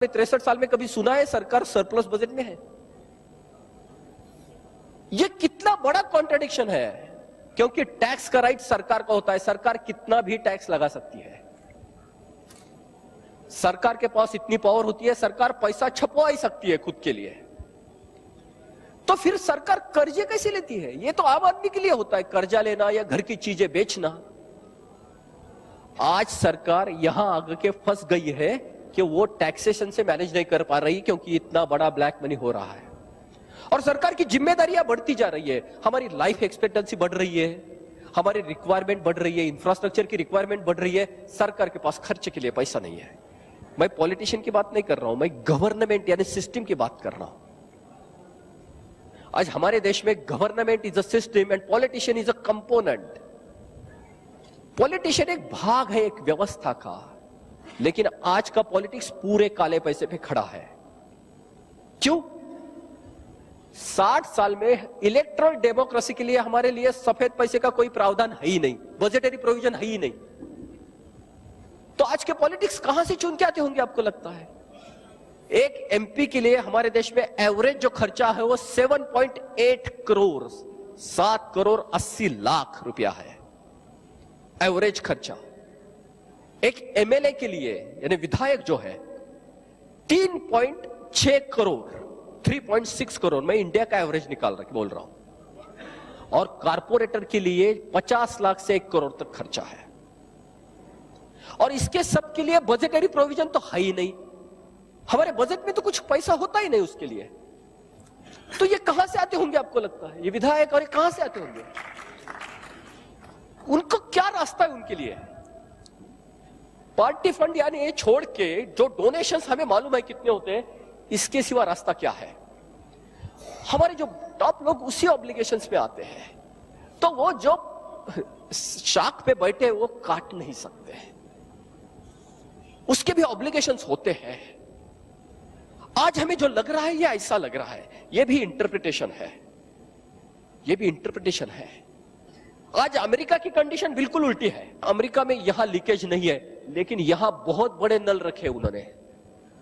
63 साल में कभी सुना है सरकार सरप्लस बजट में है? यह कितना बड़ा कॉन्ट्रडिक्शन है, क्योंकि टैक्स का राइट सरकार का होता है। सरकार कितना भी टैक्स लगा सकती है, सरकार के पास इतनी पावर होती है, सरकार पैसा छपवा ही सकती है खुद के लिए। तो फिर सरकार कर्जे कैसे लेती है? यह तो आम आदमी के लिए होता है, कर्जा लेना या घर की चीजें बेचना। आज सरकार यहां आगे के फंस गई है कि वो टैक्सेशन से मैनेज नहीं कर पा रही, क्योंकि इतना बड़ा ब्लैक मनी हो रहा है और सरकार की जिम्मेदारियां बढ़ती जा रही है। हमारी लाइफ एक्सपेक्टेंसी बढ़ रही है, हमारी रिक्वायरमेंट बढ़ रही है, इंफ्रास्ट्रक्चर की रिक्वायरमेंट बढ़ रही है, सरकार के पास खर्च के लिए पैसा नहीं है। मैं पॉलिटिशियन की बात नहीं कर रहा हूं, मैं गवर्नमेंट यानी सिस्टम की बात कर रहा हूं। आज हमारे देश में government is a system and politician is a component. Politician एक भाग है एक व्यवस्था का, लेकिन आज का पॉलिटिक्स पूरे काले पैसे पे खड़ा है। क्यों? 60 साल में इलेक्ट्रल डेमोक्रेसी के लिए हमारे लिए सफेद पैसे का कोई प्रावधान है ही नहीं, बजटरी प्रोविजन है ही नहीं। तो आज के पॉलिटिक्स कहां से चुन के आते होंगे आपको लगता है? एक एमपी के लिए हमारे देश में एवरेज जो खर्चा है वो 7.8 करोड़ 7 करोड़ 80 लाख रुपया है एवरेज खर्चा। एक एमएलए के लिए यानी विधायक जो है 3.6 करोड़ 3.6 करोड़, मैं इंडिया का एवरेज निकाल रहा बोल रहा हूं। और कारपोरेटर के लिए 50 लाख से 1 करोड़ तक खर्चा है, और इसके सब के लिए बजटरी प्रोविजन तो है ही नहीं। हमारे बजट में तो कुछ पैसा होता ही नहीं उसके लिए। तो ये कहां से आते होंगे आपको लगता है, ये विधायक? और ये कहां से आते होंगे? उनको क्या रास्ता है उनके लिए? पार्टी फंड यानी ये छोड़ के जो डोनेशंस हमें मालूम है कितने होते हैं, इसके सिवा रास्ता क्या है? हमारे जो टॉप लोग उसी ऑब्लिगेशंस पे आते हैं, तो वो जो शाख पे बैठे वो काट नहीं सकते, उसके भी ऑब्लिगेशंस होते हैं। आज हमें जो लग रहा है ये ऐसा लग रहा है, ये भी इंटरप्रिटेशन है, ये भी इंटरप्रिटेशन है। आज अमेरिका की कंडीशन बिल्कुल उल्टी है। अमेरिका में यहां लीकेज नहीं है, लेकिन यहां बहुत बड़े नल रखे उन्होंने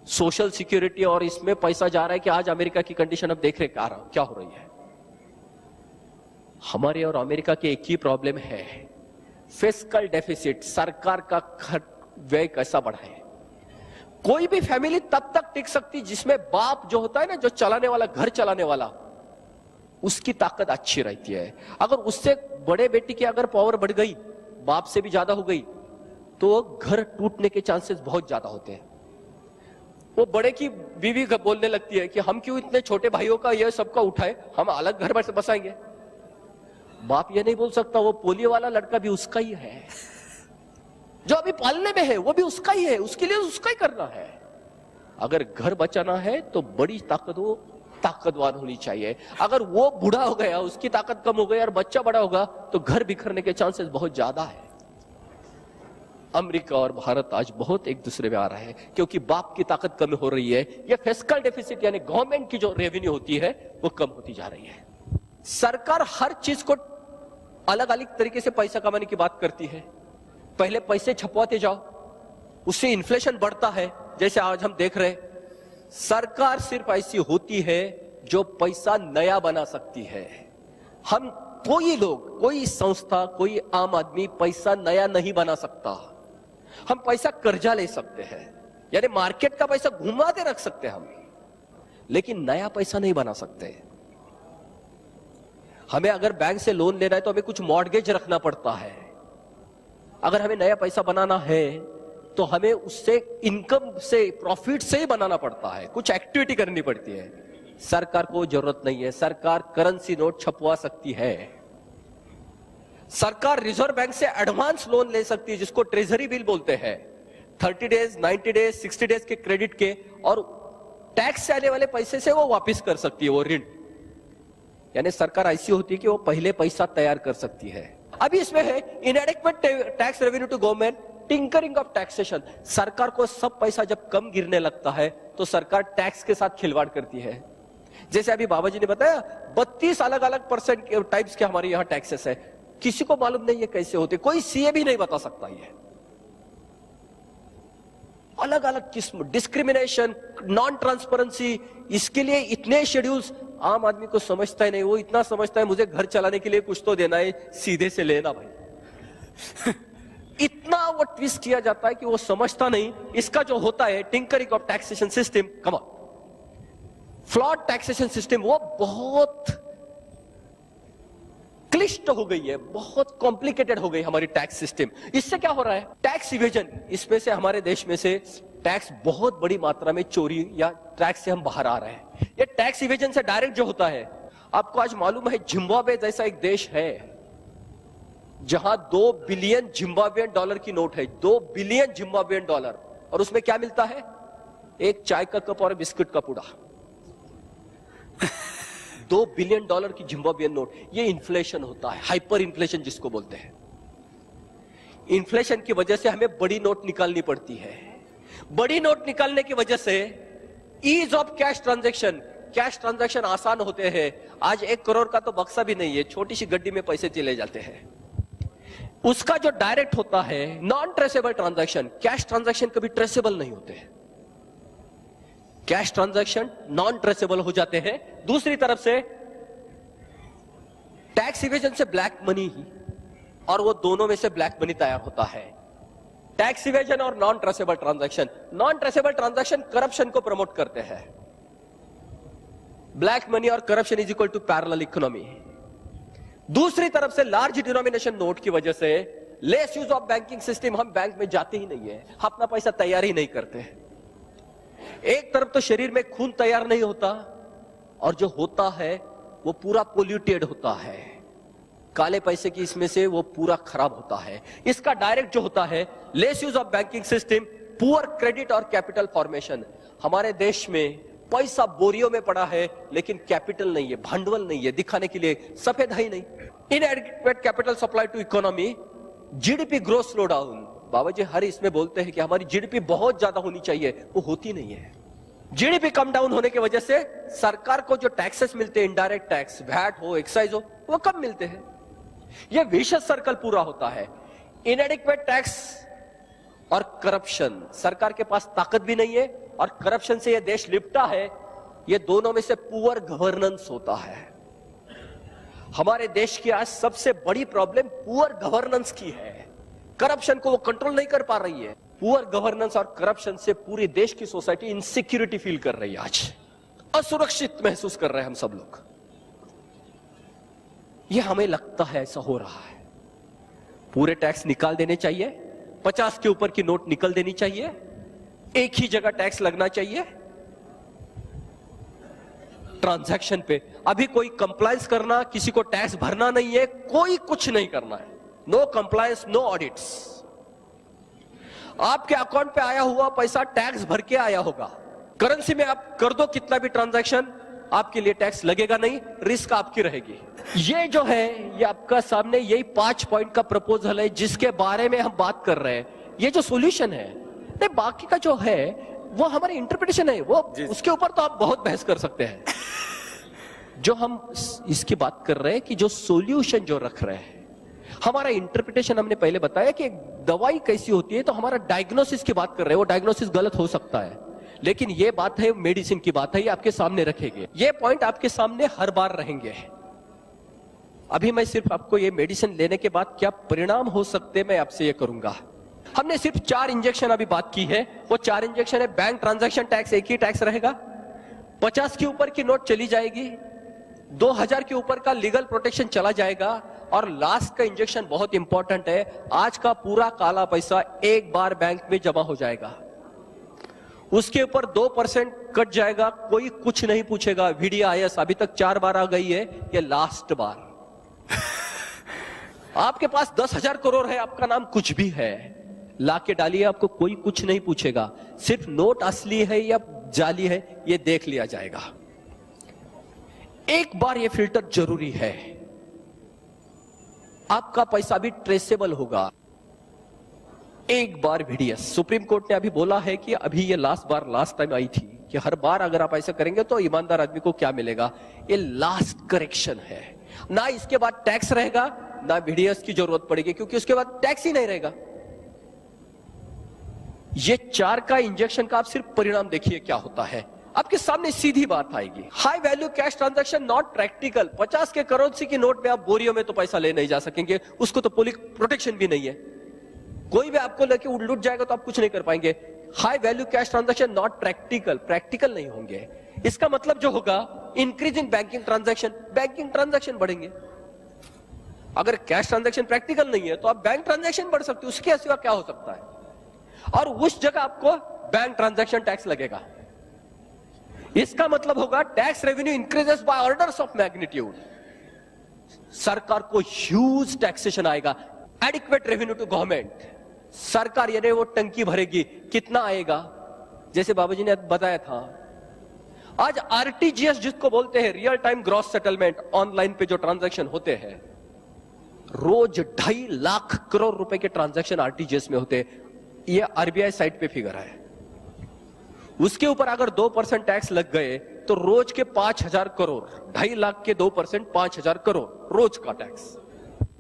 सोशल सिक्योरिटी, और इसमें पैसा जा रहा है कि आज अमेरिका की कंडीशन अब देख रहे क्या हो रही है। हमारे और अमेरिका के एक ही प्रॉब्लम है, फिस्कल डेफिसिट, सरकार का व्यय कैसा बढ़ा है। कोई भी फैमिली तब तक टिक सकती जिसमें बाप जो होता है ना, जो चलाने वाला, घर चलाने वाला, उसकी ताकत अच्छी रहती है। अगर उससे बड़े बेटी की अगर पावर बढ़ गई, बाप से भी ज्यादा हो गई, तो घर टूटने के चांसेस बहुत ज्यादा होते हैं। वो बड़े की बीवी बोलने लगती है कि हम क्यों इतने छोटे भाइयों का ये सबका उठाए, हम अलग घर से बसाएंगे। बाप ये नहीं बोल सकता, वो पोलियो वाला लड़का भी उसका ही है, जो अभी पालने में है वो भी उसका ही है, उसके लिए उसका ही करना है। अगर घर बचाना है तो बड़ी ताकतवान होनी चाहिए। अगर वो बूढ़ा हो गया, उसकी ताकत कम हो गई और बच्चा बड़ा होगा, तो घर बिखरने के चांसेस बहुत ज्यादा है। अमेरिका और भारत आज बहुत एक दूसरे में आ रहे हैं, क्योंकि बाप की ताकत कम हो रही है। ये फिस्कल डेफिसिट यानी गवर्नमेंट की जो रेवेन्यू होती है वो कम होती जा रही है। सरकार हर चीज को अलग अलग तरीके से पैसा कमाने की बात करती है। पहले पैसे छपवाते जाओ, उससे इन्फ्लेशन बढ़ता है। जैसे आज हम देख रहे हैं, सरकार सिर्फ ऐसी होती है जो पैसा नया बना सकती है। हम कोई लोग, कोई संस्था, कोई आम आदमी पैसा नया नहीं बना सकता। हम पैसा कर्जा ले सकते हैं, यानी मार्केट का पैसा घुमाते रख सकते हैं हम, लेकिन नया पैसा नहीं बना सकते। हमें अगर बैंक से लोन लेना है तो हमें कुछ मॉर्गेज रखना पड़ता है। अगर हमें नया पैसा बनाना है तो हमें उससे इनकम से, प्रॉफिट से ही बनाना पड़ता है, कुछ एक्टिविटी करनी पड़ती है। सरकार को जरूरत नहीं है, सरकार करेंसी नोट छपवा सकती है। सरकार रिजर्व बैंक से एडवांस लोन ले सकती है, जिसको ट्रेजरी बिल बोलते हैं। 30 डेज, 90 डेज, 60 डेज के क्रेडिट के, और टैक्स से आने वाले पैसे से वो वापस कर सकती है वो ऋण। यानी सरकार ऐसी होती है कि वो पहले पैसा तैयार कर सकती है। अभी इसमें है inadequate tax revenue to government, tinkering of taxation. सरकार को सब पैसा जब कम गिरने लगता है तो सरकार टैक्स के साथ खिलवाड़ करती है। जैसे अभी बाबा जी ने बताया, 32 अलग अलग परसेंट टाइप्स के हमारे यहां टैक्सेस है। किसी को मालूम नहीं है कैसे होते, कोई सीए भी नहीं बता सकता ये। अलग अलग किस्म, डिस्क्रिमिनेशन, नॉन ट्रांसपेरेंसी, इसके लिए इतने शेड्यूल्स आम आदमी को समझता ही नहीं। वो इतना समझता है मुझे घर चलाने के लिए कुछ तो देना है, सीधे से लेना भाई। इतना वो ट्विस्ट किया जाता है कि वो समझता नहीं इसका जो होता है tinkering of taxation system, come on, flawed taxation system, वो बहुत क्लिष्ट हो गई है, बहुत कॉम्प्लिकेटेड हो गई हमारी टैक्स सिस्टम। इससे क्या हो रहा है, टैक्स इवेजन, इसमें से हमारे देश में से टैक्स बहुत बड़ी मात्रा में चोरी या टैक्स से हम बाहर आ रहे हैं। ये टैक्स इवेजन से डायरेक्ट जो होता है, आपको आज मालूम है जिम्बाब्वे जैसा एक देश है जहां 2 बिलियन जिम्बाब्वियन डॉलर की नोट है, 2 बिलियन जिम्बाब्वियन डॉलर, और उसमें क्या मिलता है, एक चाय का कप और बिस्कुट का पुड़ा। 2 बिलियन डॉलर की जिम्बाब्वियन नोट। ये इन्फ्लेशन होता है, हाइपर इन्फ्लेशन जिसको बोलते हैं। इन्फ्लेशन की वजह से हमें बड़ी नोट निकालनी पड़ती है। बड़ी नोट निकालने की वजह से ease of cash transaction, cash transaction आसान होते हैं। आज 1 करोड़ का तो बक्सा भी नहीं है, छोटी सी गड्डी में पैसे चले जाते हैं। उसका जो डायरेक्ट होता है non traceable transaction, cash transaction कभी ट्रेसेबल नहीं होते हैं, कैश ट्रांजैक्शन नॉन ट्रेसेबल हो जाते हैं। दूसरी तरफ से टैक्स इवेजन से ब्लैक मनी ही, और वो दोनों में से ब्लैक मनी तैयार होता है, टैक्स इवेजन और non traceable transaction. Non traceable transaction corruption को प्रमोट करते हैं। ब्लैक मनी और corruption is equal to parallel economy. दूसरी तरफ से लार्ज डिनोमिनेशन नोट की वजह से less use of banking system, हम बैंक में जाते ही नहीं है, अपना पैसा तैयार ही नहीं करते। एक तरफ तो शरीर में खून तैयार नहीं होता, और जो होता है वो पूरा पोल्यूटेड होता है, काले पैसे की इसमें से वो पूरा खराब होता है। इसका डायरेक्ट जो होता है less use of banking system, poor credit और कैपिटल फॉर्मेशन। हमारे देश में पैसा बोरियों में पड़ा है लेकिन कैपिटल नहीं है, भांडवल नहीं है, दिखाने के लिए सफेद है ही नहीं। Inadequate capital supply to economy, GDP growth slow down. बाबा जी हर इसमें बोलते हैं कि हमारी जीडीपी बहुत ज्यादा होनी चाहिए, वो होती नहीं है। जीडीपी कम डाउन होने की वजह से सरकार को जो टैक्सेस मिलते हैं, इनडायरेक्ट टैक्स, वैट हो, एक्साइज हो, वो कम मिलते हैं। यह विशेष सर्कल पूरा होता है। इनएडिक्वेट टैक्स और करप्शन, सरकार के पास ताकत भी नहीं है और करप्शन से यह देश लिपटा है। ये दोनों में से पुअर गवर्नेंस होता है। हमारे देश की आज सबसे बड़ी प्रॉब्लम पुअर गवर्नेंस की है। करप्शन को वो कंट्रोल नहीं कर पा रही है। पुअर गवर्नेंस और करप्शन से पूरी देश की सोसाइटी इनसिक्योरिटी फील कर रही है, आज असुरक्षित महसूस कर रहे हैं हम सब लोग। ये हमें लगता है ऐसा हो रहा है। पूरे टैक्स निकाल देने चाहिए, 50 के ऊपर की नोट निकल देनी चाहिए, एक ही जगह टैक्स लगना चाहिए ट्रांजैक्शन पे। अभी कोई कंप्लायंस करना, किसी को टैक्स भरना नहीं है, कोई कुछ नहीं करना है। No compliance, no audits. आपके अकाउंट पे आया हुआ पैसा टैक्स भर के आया होगा। करेंसी में आप कर दो कितना भी ट्रांजैक्शन, आपके लिए टैक्स लगेगा नहीं, रिस्क आपकी रहेगी। ये जो है, ये आपका सामने यही 5 पॉइंट का प्रपोजल है जिसके बारे में हम बात कर रहे हैं। ये जो सॉल्यूशन है, नहीं बाकी का जो है वो हमारी इंटरप्रिटेशन है, वो उसके ऊपर तो आप बहुत बहस कर सकते हैं। जो हम इसकी बात कर रहे हैं कि जो सॉल्यूशन जो रख रहे हैं, हमारा इंटरप्रिटेशन हमने पहले बताया कि एक दवाई कैसी होती है, तो हमारा डायग्नोसिस की बात कर रहे हैं। वो डायग्नोसिस गलत हो सकता है, लेकिन ये बात है मेडिसिन की बात है, ये आपके सामने रखेंगे। ये पॉइंट आपके सामने हर बार रहेंगे। अभी मैं सिर्फ आपको ये मेडिसिन लेने के बाद क्या परिणाम हो सकते मैं आपसे ये करूंगा। हमने सिर्फ 4 इंजेक्शन अभी बात की है। वो 4 इंजेक्शन है। बैंक ट्रांजैक्शन टैक्स एक ही टैक्स रहेगा, 50 के ऊपर की नोट चली जाएगी, 2000 के ऊपर का लीगल प्रोटेक्शन चला जाएगा, और लास्ट का इंजेक्शन बहुत इंपॉर्टेंट है, आज का पूरा काला पैसा एक बार बैंक में जमा हो जाएगा, उसके ऊपर 2% कट जाएगा, कोई कुछ नहीं पूछेगा। VDIS अभी तक 4 बार आ गई है, ये लास्ट बार। आपके पास 10,000 करोड़ है, आपका नाम कुछ भी है, लाके डालिए, आपको कोई कुछ नहीं पूछेगा। सिर्फ नोट असली है या जाली है ये देख लिया जाएगा। एक बार ये फिल्टर जरूरी है, आपका पैसा भी ट्रेसेबल होगा। एक बार VDS, सुप्रीम कोर्ट ने अभी बोला है कि अभी ये लास्ट टाइम आई थी कि हर बार अगर आप ऐसा करेंगे तो ईमानदार आदमी को क्या मिलेगा। ये लास्ट करेक्शन है। ना इसके बाद टैक्स रहेगा, ना VDS की जरूरत पड़ेगी, क्योंकि उसके बाद टैक्स ही नहीं रहेगा। ये 4 का इंजेक्शन का आप सिर्फ परिणाम देखिए क्या होता है। आपके सामने सीधी बात आएगी, high value cash transaction not practical. 50 के करेंसी की नोट में आप बोरियों में तो पैसा ले नहीं जा सकेंगे, उसको तो पुलिस प्रोटेक्शन भी नहीं है, कोई भी आपको लेके लूट जाएगा तो आप कुछ नहीं कर पाएंगे। High value cash transaction not practical, practical नहीं होंगे। इसका मतलब जो होगा इंक्रीज इन बैंकिंग ट्रांजैक्शन बढ़ेंगे। अगर कैश ट्रांजैक्शन प्रैक्टिकल नहीं है तो आप बैंक ट्रांजैक्शन बढ़ सकते हो, उसके सिवा क्या हो सकता है। और उस जगह आपको बैंक ट्रांजैक्शन टैक्स लगेगा। इसका मतलब होगा tax revenue increases by orders of magnitude. सरकार को ह्यूज टैक्सेशन आएगा, एडिक्वेट रेवेन्यू टू गवर्नमेंट। सरकार यानी वो टंकी भरेगी, कितना आएगा, जैसे बाबूजी ने बताया था। आज आरटीजीएस जिसको बोलते हैं, real time gross settlement, online पे जो ट्रांजैक्शन होते हैं, रोज 2.5 लाख करोड़ रुपए के ट्रांजैक्शन आरटीजीएस में होते हैं। ये आरबीआई साइट पे फिगर है। उसके ऊपर अगर 2% टैक्स लग गए तो रोज के 5,000 करोड़, 2.5 लाख के 2% 5,000 करोड़ रोज का टैक्स।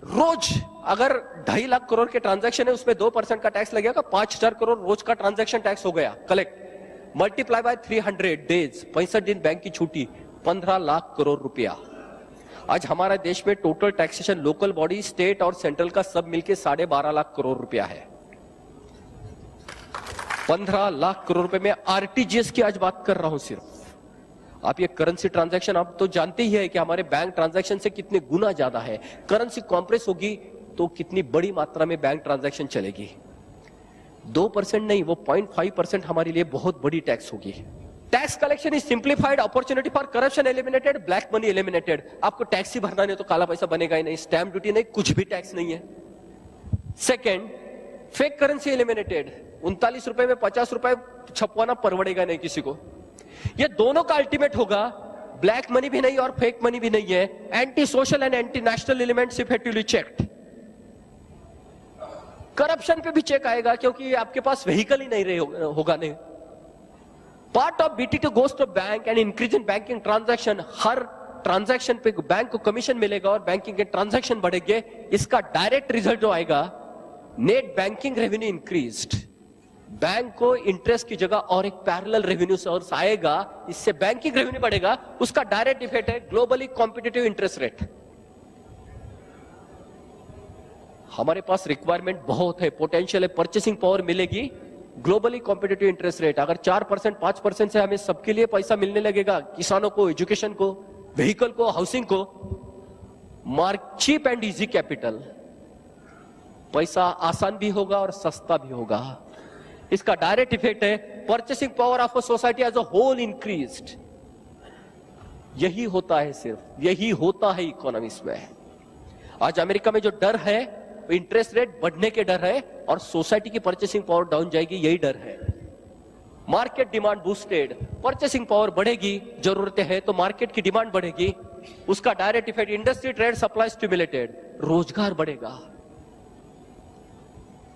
रोज अगर 2.5 लाख करोड़ के ट्रांजैक्शन है, उसमें 2% का टैक्स लगेगा, 5,000 करोड़ रोज का ट्रांजैक्शन टैक्स हो गया कलेक्ट। मल्टीप्लाई बाय 300 डेज, 65 दिन बैंक की छुट्टी, 15 लाख करोड़ रुपया। आज हमारे देश में total taxation local body, state और सेंट्रल का सब मिलके 12.5 लाख करोड़ रुपया है। 15 लाख करोड़ रुपए में आरटीजीएस की आज बात कर रहा हूं सिर्फ। आप ये करेंसी ट्रांजैक्शन आप तो जानते ही है कि हमारे बैंक ट्रांजैक्शन से कितने गुना ज्यादा है। करेंसी कॉम्प्रेस होगी तो कितनी बड़ी मात्रा में बैंक ट्रांजैक्शन चलेगी। 2% नहीं, वो 0.5% हमारे लिए बहुत बड़ी टैक्स होगी। Tax collection is simplified, opportunity for corruption eliminated, black money eliminated. आपको टैक्स ही भरना नहीं तो काला पैसा बनेगा ही नहीं, स्टैंप ड्यूटी नहीं, कुछ भी टैक्स नहीं है। Second, fake currency eliminated. 39 रुपए में 50 रुपए छपवाना परवड़ेगा नहीं किसी को। ये दोनों का अल्टीमेट होगा, ब्लैक मनी भी नहीं और फेक मनी भी नहीं है। Anti social and anti national elements effectively checked. Corruption पे भी चेक आएगा क्योंकि आपके पास व्हीकल ही नहीं रहे होगा नहीं। Part of BTT goes to bank and increase in banking transaction. हर ट्रांजैक्शन पे बैंक को कमीशन मिलेगा और बैंकिंग के ट्रांजैक्शन बढ़ेंगे। इसका डायरेक्ट रिजल्ट जो आएगा, net banking revenue increased. Bank को इंटरेस्ट की जगह और एक पैरेलल रेवेन्यू सोर्स आएगा, इससे बैंकिंग रेवेन्यू बढ़ेगा। उसका डायरेक्ट इफेक्ट है ग्लोबली कॉम्पिटिटिव इंटरेस्ट रेट। हमारे पास रिक्वायरमेंट बहुत है, पोटेंशियल है, परचेसिंग पावर मिलेगी। ग्लोबली कॉम्पिटिटिव इंटरेस्ट रेट अगर 4% 5% से हमें सबके लिए पैसा मिलने लगेगा, किसानों को, एजुकेशन को, व्हीकल को, हाउसिंग को, चीप एंड इजी कैपिटल, पैसा आसान भी होगा और सस्ता भी होगा। इसका डायरेक्ट इफेक्ट है purchasing power of a society as a whole increased. यही होता है, सिर्फ यही होता है इकोनॉमिक्स में। आज अमेरिका में जो डर है इंटरेस्ट रेट बढ़ने के डर है और सोसाइटी की परचेसिंग पावर डाउन जाएगी, यही डर है। Market demand boosted, purchasing power बढ़ेगी, जरूरतें हैं तो मार्केट की डिमांड बढ़ेगी। उसका direct effect industry trade supply stimulated, रोजगार बढ़ेगा,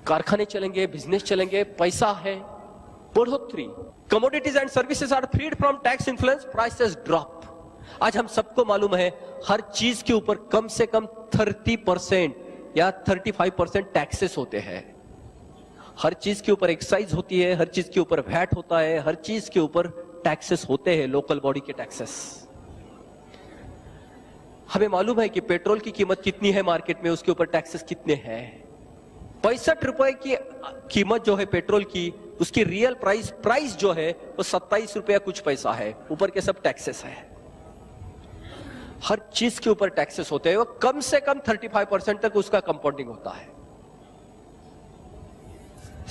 कारखाने चलेंगे, बिजनेस चलेंगे, पैसा है, बढ़ोतरी। Commodities and services are freed from tax influence, prices drop. आज हम सबको मालूम है हर चीज के ऊपर कम से कम 30% या 35% टैक्सेस होते हैं। हर चीज के ऊपर एक्साइज होती है, हर चीज के ऊपर वैट होता है, हर चीज के ऊपर टैक्सेस होते हैं, लोकल बॉडी के टैक्सेस। हमें मालूम है कि पेट्रोल की कीमत कितनी है मार्केट में, उसके ऊपर टैक्सेस कितने हैं। 65 रुपए की कीमत जो है पेट्रोल की, उसकी रियल प्राइस जो है वो 27 रुपया कुछ पैसा है, ऊपर के सब टैक्सेस है। हर चीज के ऊपर टैक्सेस होते हैं, वो कम से कम 35% तक उसका कंपाउंडिंग होता है।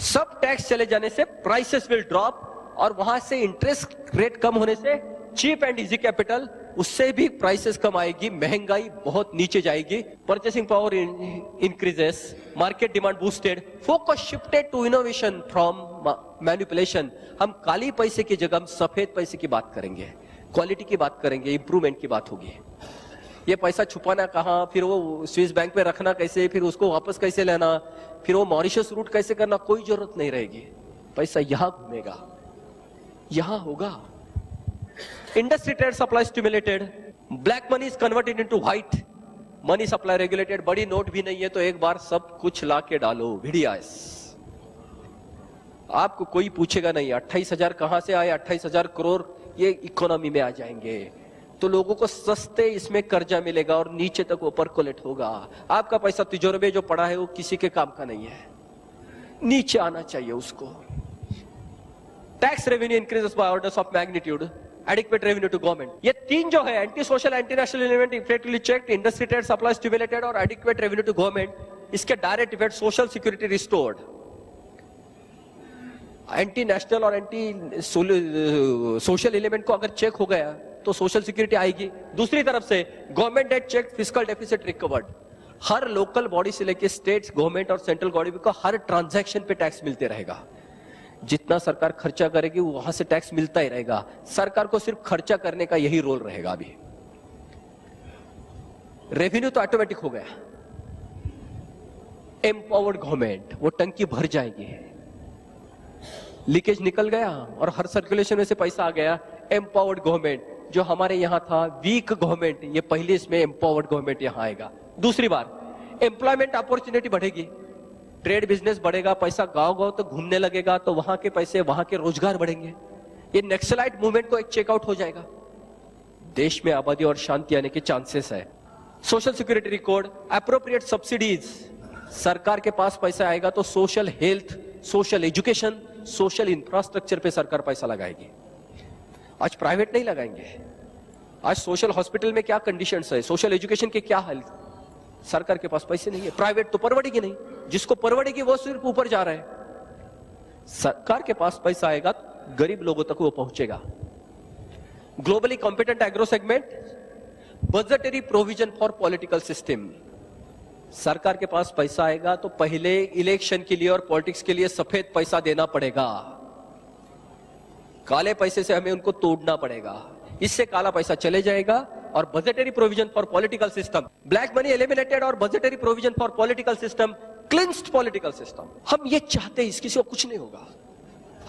सब टैक्स चले जाने से प्राइसेस विल ड्रॉप और वहां से इंटरेस्ट रेट कम होने से चीप एंड इजी कैपिटल, उससे भी प्राइसेस कम आएगी, महंगाई बहुत नीचे जाएगी, purchasing power increases, market demand boosted, focus shifted to innovation from manipulation. हम काली पैसे की जगह हम सफेद पैसे की बात करेंगे, क्वालिटी की बात करेंगे, इंप्रूवमेंट की बात होगी। ये पैसा छुपाना कहां, फिर वो स्विस बैंक में रखना कैसे, फिर उसको वापस कैसे लेना, फिर वो मॉरिशस रूट कैसे करना, कोई जरूरत नहीं रहेगी। पैसा यहां घूमेगा, यहां होगा। Industry trade supply stimulated, black money is converted into white money, supply regulated. बड़ी नोट भी नहीं है तो एक बार सब कुछ ला के डालो, वीडियास। आपको कोई पूछेगा नहीं 28,000 कहां से आए, 28,000 करोड़ ये इकोनॉमी में आ जाएंगे, तो लोगों को सस्ते इसमें कर्जा मिलेगा और नीचे तक वो परकोलेट होगा। आपका पैसा तिजोरी में जो पड़ा है वो किसी के काम का नहीं है, नीचे आना चाहिए उसको। Tax revenue increases by orders of magnitude, adequate revenue to government. ये तीन जो है, anti social, anti national element, effectively checked, industry trade supply stimulated और एडिक्वेट रेवेन्यू टू गवर्नमेंट, इसके direct effect social security restored. Anti national और anti social element को अगर check हो गया तो सोशल सिक्योरिटी आएगी। दूसरी तरफ से government debt check, fiscal deficit recovered. हर लोकल बॉडी से लेकर स्टेट्स, गवर्नमेंट और सेंट्रल बॉडी को हर ट्रांजैक्शन पे टैक्स मिलते रहेगा। जितना सरकार खर्चा करेगी वहां से टैक्स मिलता ही रहेगा। सरकार को सिर्फ खर्चा करने का यही रोल रहेगा। अभी रेवेन्यू तो ऑटोमेटिक हो गया। एम्पावर्ड गवर्नमेंट, वो टंकी भर जाएगी, लीकेज निकल गया और हर सर्कुलेशन में से पैसा आ गया। एम्पावर्ड गवर्नमेंट, जो हमारे यहां था वीक गवर्नमेंट, ये पहले इसमें एम्पावर्ड गवर्नमेंट यहां आएगा। दूसरी बार एम्प्लॉयमेंट अपॉर्चुनिटी बढ़ेगी, ट्रेड बिजनेस बढ़ेगा, पैसा गांव गांव तो घूमने लगेगा, तो वहां के पैसे, वहां के रोजगार बढ़ेंगे। ये नक्सलाइट मूवमेंट को एक चेकआउट हो जाएगा। देश में आबादी और शांति आने के चांसेस है। Social security record, appropriate subsidies, सरकार के पास पैसा आएगा तो social health, social education, social infrastructure पे सरकार पैसा लगाएगी। आज प्राइवेट नहीं लगाएंगे। आज सोशल हॉस्पिटल में क्या कंडीशंस है, सोशल एजुकेशन के क्या हाल, सरकार के पास पैसे नहीं है। प्राइवेट तो परवड़ेगी नहीं, जिसको परवड़ेगी वो सिर्फ ऊपर जा रहा है। सरकार के पास पैसा आएगा, गरीब लोगों तक वो पहुंचेगा। Globally competent agro segment, budgetary provision for political system. सरकार के पास पैसा आएगा तो पहले इलेक्शन के लिए और पॉलिटिक्स के लिए सफेद पैसा देना पड़ेगा, काले पैसे से हमें उनको तोड़ना पड़ेगा। इससे काला पैसा चले जाएगा और budgetary provision for political system, black money eliminated और budgetary provision for political system, cleansed political system. हम ये चाहते हैं, इसकी से कुछ नहीं होगा।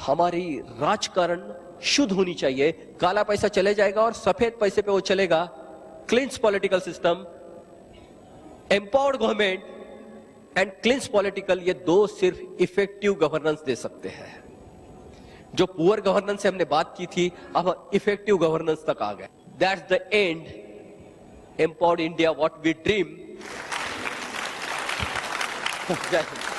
हमारी राजकारण शुद्ध होनी चाहिए, काला पैसा चले जाएगा और सफेद पैसे पे वो चलेगा। Clinched political system, empowered government and clinched political, ये दो सिर्फ इफेक्टिव गवर्नेंस दे सकते हैं। जो पुअर गवर्नेंस से हमने बात की थी, अब इफेक्टिव गवर्नेंस तक आ गए। That's the end, empowered India what we dream. जय हिंद।